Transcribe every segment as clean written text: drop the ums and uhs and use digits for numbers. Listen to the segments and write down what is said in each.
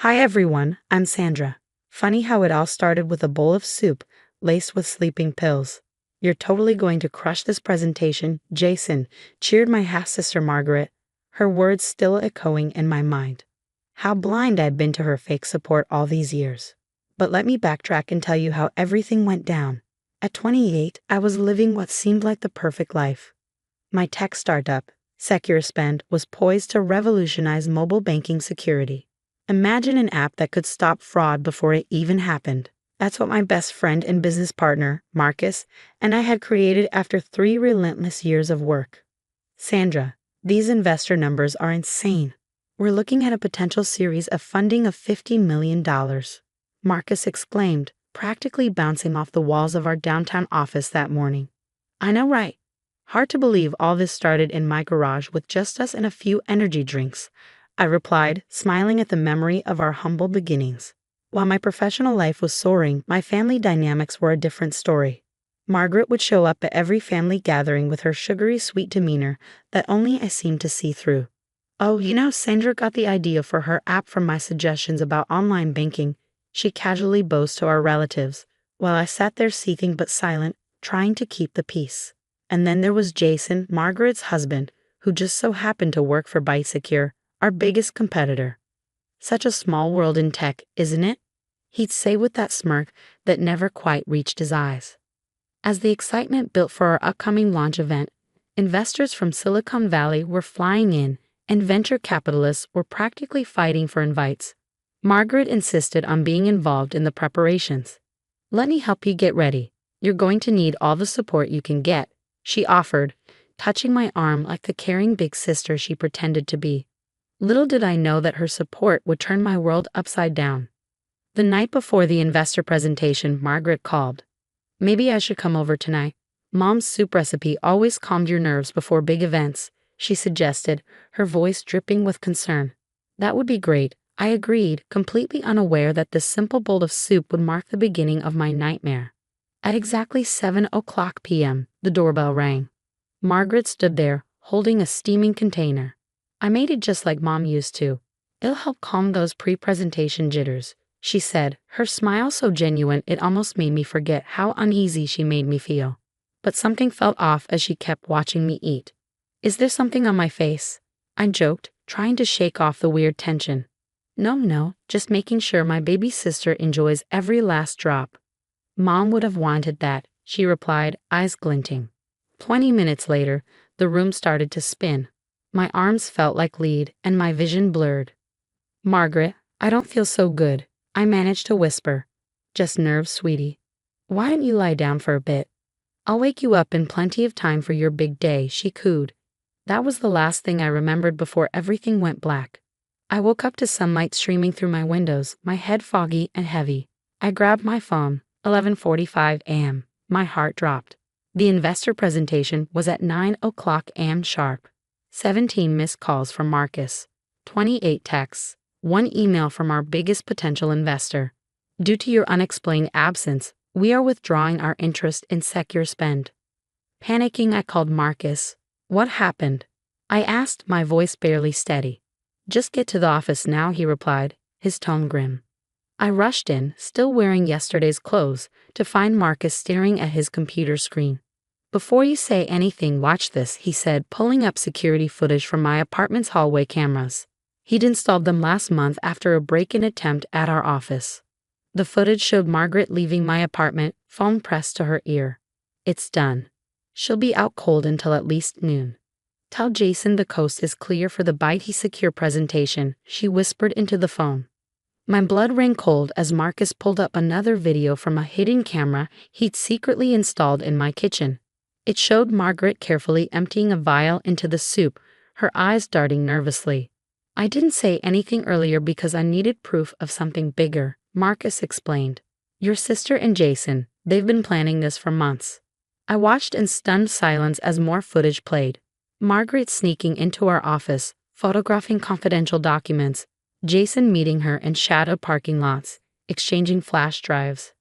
Hi everyone, I'm Sandra. Funny how it all started with a bowl of soup laced with sleeping pills. You're totally going to crush this presentation, Jason, cheered my half-sister Margaret, her words still echoing in my mind. How blind I'd been to her fake support all these years. But let me backtrack and tell you how everything went down. At 28, I was living what seemed like the perfect life. My tech startup, SecureSpend, was poised to revolutionize mobile banking security. Imagine an app that could stop fraud before it even happened. That's what my best friend and business partner, Marcus, and I had created after 3 relentless years of work. Sandra, these investor numbers are insane. We're looking at a potential series of funding of $50 million. Marcus exclaimed, practically bouncing off the walls of our downtown office that morning. I know, right? Hard to believe all this started in my garage with just us and a few energy drinks, I replied, smiling at the memory of our humble beginnings. While my professional life was soaring, my family dynamics were a different story. Margaret would show up at every family gathering with her sugary sweet demeanor that only I seemed to see through. Oh, Sandra got the idea for her app from my suggestions about online banking, she casually boasted to our relatives, while I sat there seething but silent, trying to keep the peace. And then there was Jason, Margaret's husband, who just so happened to work for ByteSecure, our biggest competitor. Such a small world in tech, isn't it? He'd say with that smirk that never quite reached his eyes. As the excitement built for our upcoming launch event, investors from Silicon Valley were flying in, and venture capitalists were practically fighting for invites. Margaret insisted on being involved in the preparations. Let me help you get ready. You're going to need all the support you can get, she offered, touching my arm like the caring big sister she pretended to be. Little did I know that her support would turn my world upside down. The night before the investor presentation, Margaret called. Maybe I should come over tonight. Mom's soup recipe always calmed your nerves before big events, she suggested, her voice dripping with concern. That would be great, I agreed, completely unaware that this simple bowl of soup would mark the beginning of my nightmare. At exactly 7:00 p.m., the doorbell rang. Margaret stood there, holding a steaming container. I made it just like Mom used to. It'll help calm those pre-presentation jitters, she said, her smile so genuine it almost made me forget how uneasy she made me feel. But something felt off as she kept watching me eat. Is there something on my face? I joked, trying to shake off the weird tension. No, just making sure my baby sister enjoys every last drop. Mom would have wanted that, she replied, eyes glinting. 20 minutes later, the room started to spin. My arms felt like lead, and my vision blurred. Margaret, I don't feel so good, I managed to whisper. Just nerves, sweetie. Why don't you lie down for a bit? I'll wake you up in plenty of time for your big day, she cooed. That was the last thing I remembered before everything went black. I woke up to sunlight streaming through my windows, my head foggy and heavy. I grabbed my phone, 11:45 a.m. My heart dropped. The investor presentation was at 9:00 a.m. sharp. 17 missed calls from Marcus, 28 texts, 1 email from our biggest potential investor. Due to your unexplained absence, we are withdrawing our interest in SecureSpend. Panicking, I called Marcus. What happened? I asked, my voice barely steady. Just get to the office now, he replied, his tone grim. I rushed in, still wearing yesterday's clothes, to find Marcus staring at his computer screen. Before you say anything, watch this, he said, pulling up security footage from my apartment's hallway cameras. He'd installed them last month after a break-in attempt at our office. The footage showed Margaret leaving my apartment, phone pressed to her ear. It's done. She'll be out cold until at least noon. Tell Jason the coast is clear for the ByteSecure presentation, she whispered into the phone. My blood ran cold as Marcus pulled up another video from a hidden camera he'd secretly installed in my kitchen. It showed Margaret carefully emptying a vial into the soup, her eyes darting nervously. I didn't say anything earlier because I needed proof of something bigger, Marcus explained. Your sister and Jason, they've been planning this for months. I watched in stunned silence as more footage played. Margaret sneaking into our office, photographing confidential documents, Jason meeting her in shadow parking lots, exchanging flash drives.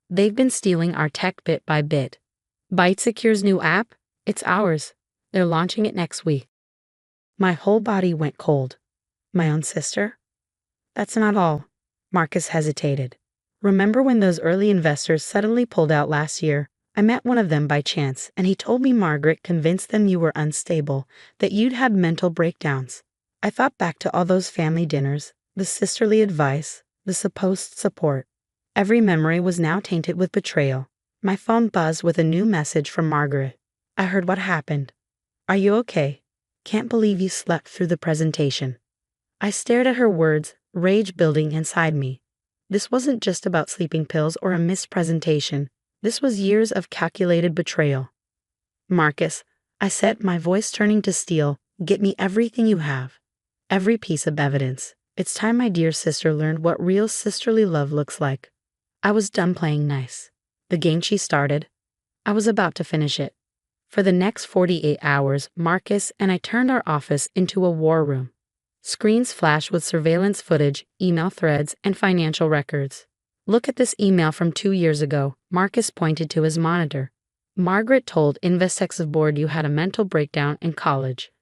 They've been stealing our tech bit by bit. ByteSecure's new app? It's ours. They're launching it next week. My whole body went cold. My own sister? That's not all. Marcus hesitated. Remember when those early investors suddenly pulled out last year? I met one of them by chance, and he told me Margaret convinced them you were unstable, that you'd had mental breakdowns. I thought back to all those family dinners, the sisterly advice, the supposed support. Every memory was now tainted with betrayal. My phone buzzed with a new message from Margaret. I heard what happened. Are you okay? Can't believe you slept through the presentation. I stared at her words, rage building inside me. This wasn't just about sleeping pills or a missed presentation. This was years of calculated betrayal. Marcus, I said, my voice turning to steel, get me everything you have. Every piece of evidence. It's time my dear sister learned what real sisterly love looks like. I was done playing nice. The game she started, I was about to finish it. For the next 48 hours, Marcus and I turned our office into a war room. Screens flashed with surveillance footage, email threads, and financial records. Look at this email from 2 years ago, Marcus pointed to his monitor. Margaret told Investex's board you had a mental breakdown in college.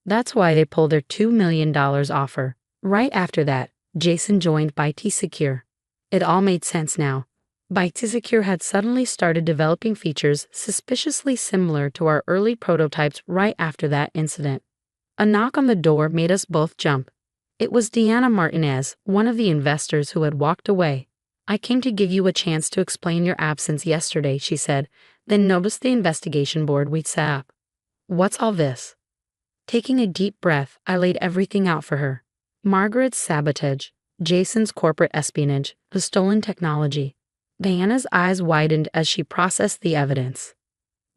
That's why they pulled their $2 million offer. Right after that, Jason joined ByteSecure. It all made sense now. ByteSecure had suddenly started developing features suspiciously similar to our early prototypes right after that incident. A knock on the door made us both jump. It was Deanna Martinez, one of the investors who had walked away. I came to give you a chance to explain your absence yesterday, she said, then noticed the investigation board we'd set up. What's all this? Taking a deep breath, I laid everything out for her. Margaret's sabotage, Jason's corporate espionage, the stolen technology. Diana's eyes widened as she processed the evidence.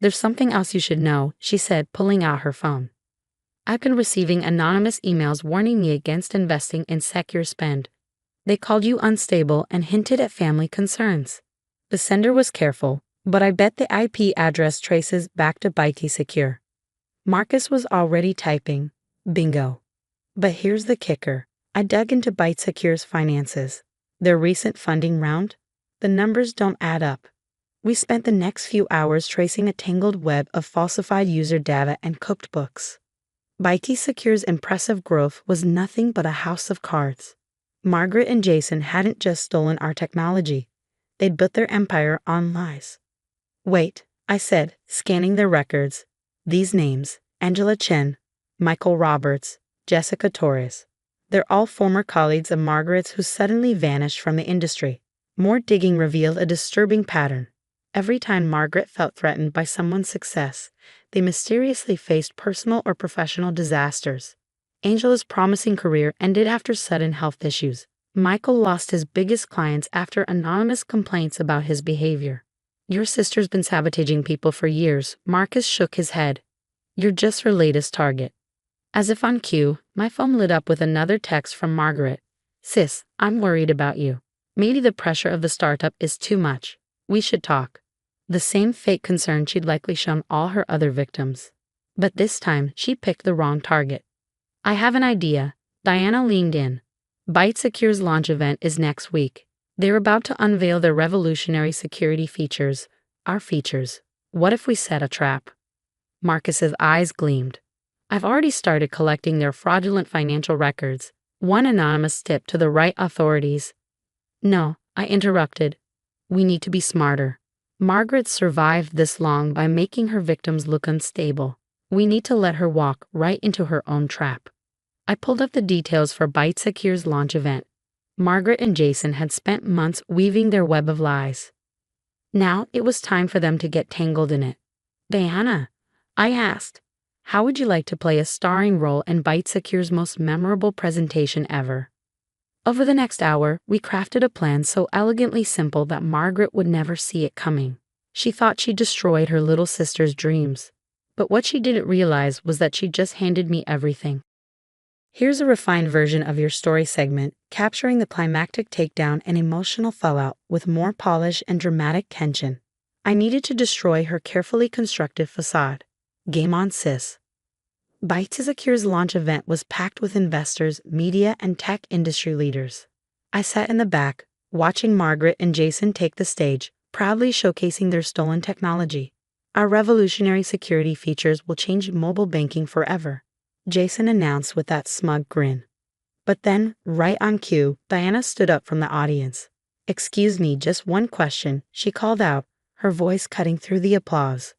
There's something else you should know, she said, pulling out her phone. I've been receiving anonymous emails warning me against investing in secure spend. They called you unstable and hinted at family concerns. The sender was careful, but I bet the IP address traces back to ByteSecure. Marcus was already typing. Bingo. But here's the kicker. I dug into ByteSecure's finances. Their recent funding round? The numbers don't add up. We spent the next few hours tracing a tangled web of falsified user data and cooked books. ByteSecure's impressive growth was nothing but a house of cards. Margaret and Jason hadn't just stolen our technology. They'd built their empire on lies. Wait, I said, scanning their records. These names, Angela Chen, Michael Roberts, Jessica Torres. They're all former colleagues of Margaret's who suddenly vanished from the industry. More digging revealed a disturbing pattern. Every time Margaret felt threatened by someone's success, they mysteriously faced personal or professional disasters. Angela's promising career ended after sudden health issues. Michael lost his biggest clients after anonymous complaints about his behavior. Your sister's been sabotaging people for years. Marcus shook his head. You're just her latest target. As if on cue, my phone lit up with another text from Margaret. Sis, I'm worried about you. Maybe the pressure of the startup is too much. We should talk. The same fake concern she'd likely shown all her other victims. But this time, she picked the wrong target. I have an idea. Diana leaned in. ByteSecure's launch event is next week. They're about to unveil their revolutionary security features. Our features. What if we set a trap? Marcus's eyes gleamed. I've already started collecting their fraudulent financial records. One anonymous tip to the right authorities. No, I interrupted. We need to be smarter. Margaret survived this long by making her victims look unstable. We need to let her walk right into her own trap. I pulled up the details for ByteSecure's launch event. Margaret and Jason had spent months weaving their web of lies. Now it was time for them to get tangled in it. Diana, I asked, how would you like to play a starring role in ByteSecure's most memorable presentation ever? Over the next hour, we crafted a plan so elegantly simple that Margaret would never see it coming. She thought she destroyed her little sister's dreams. But what she didn't realize was that she just handed me everything. Here's a refined version of your story segment, capturing the climactic takedown and emotional fallout with more polish and dramatic tension. I needed to destroy her carefully constructed facade. Game on, sis. ByteSecure's launch event was packed with investors, media, and tech industry leaders. I sat in the back, watching Margaret and Jason take the stage, proudly showcasing their stolen technology. Our revolutionary security features will change mobile banking forever, Jason announced with that smug grin. But then, right on cue, Diana stood up from the audience. "Excuse me, just one question," she called out, her voice cutting through the applause.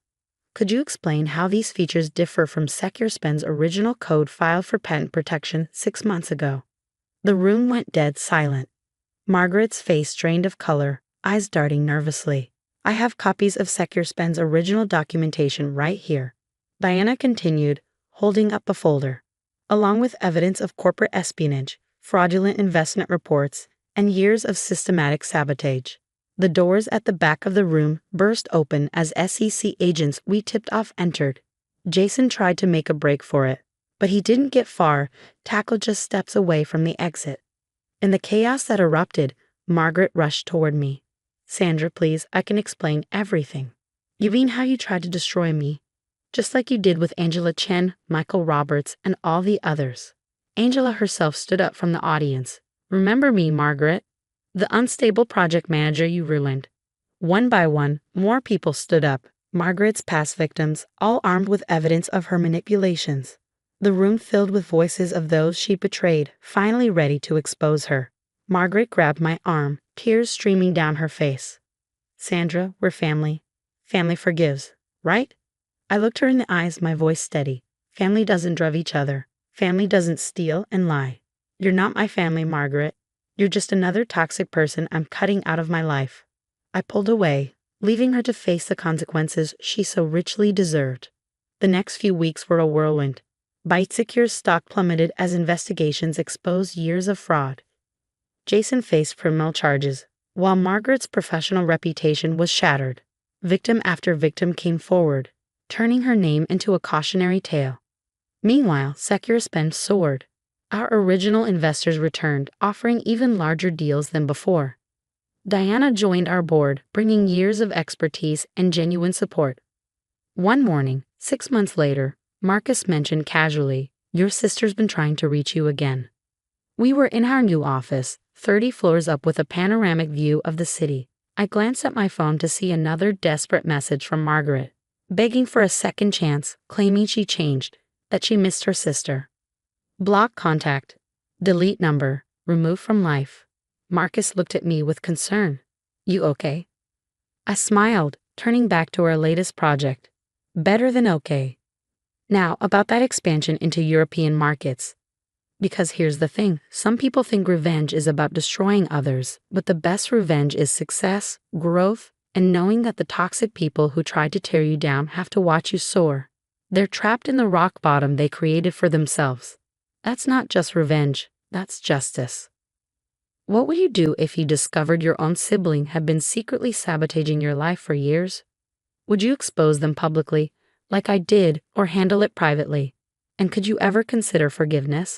"Could you explain how these features differ from SecureSpend's original code filed for patent protection 6 months ago?" The room went dead silent. Margaret's face drained of color, eyes darting nervously. "I have copies of SecureSpend's original documentation right here," Diana continued, holding up a folder, "along with evidence of corporate espionage, fraudulent investment reports, and years of systematic sabotage." The doors at the back of the room burst open as SEC agents we tipped off entered. Jason tried to make a break for it, but he didn't get far, tackled just steps away from the exit. In the chaos that erupted, Margaret rushed toward me. "Sandra, please, I can explain everything." "You mean how you tried to destroy me? Just like you did with Angela Chen, Michael Roberts, and all the others." Angela herself stood up from the audience. "Remember me, Margaret? The unstable project manager you ruined." One by one, more people stood up, Margaret's past victims, all armed with evidence of her manipulations. The room filled with voices of those she betrayed, finally ready to expose her. Margaret grabbed my arm, tears streaming down her face. "Sandra, we're family. Family forgives, right?" I looked her in the eyes, my voice steady. "Family doesn't drive each other. Family doesn't steal and lie. You're not my family, Margaret. You're just another toxic person I'm cutting out of my life." I pulled away, leaving her to face the consequences she so richly deserved. The next few weeks were a whirlwind. ByteSecure's stock plummeted as investigations exposed years of fraud. Jason faced criminal charges, while Margaret's professional reputation was shattered. Victim after victim came forward, turning her name into a cautionary tale. Meanwhile, SecureSpend soared. Our original investors returned, offering even larger deals than before. Diana joined our board, bringing years of expertise and genuine support. One morning, 6 months later, Marcus mentioned casually, "Your sister's been trying to reach you again." We were in our new office, 30 floors up with a panoramic view of the city. I glanced at my phone to see another desperate message from Margaret, begging for a second chance, claiming she changed, that she missed her sister. "Block contact. Delete number. Remove from life." Marcus looked at me with concern. "You okay?" I smiled, turning back to our latest project. "Better than okay." Now, about that expansion into European markets. Because here's the thing, some people think revenge is about destroying others, but the best revenge is success, growth, and knowing that the toxic people who tried to tear you down have to watch you soar. They're trapped in the rock bottom they created for themselves. That's not just revenge, that's justice. What would you do if you discovered your own sibling had been secretly sabotaging your life for years? Would you expose them publicly, like I did, or handle it privately? And could you ever consider forgiveness?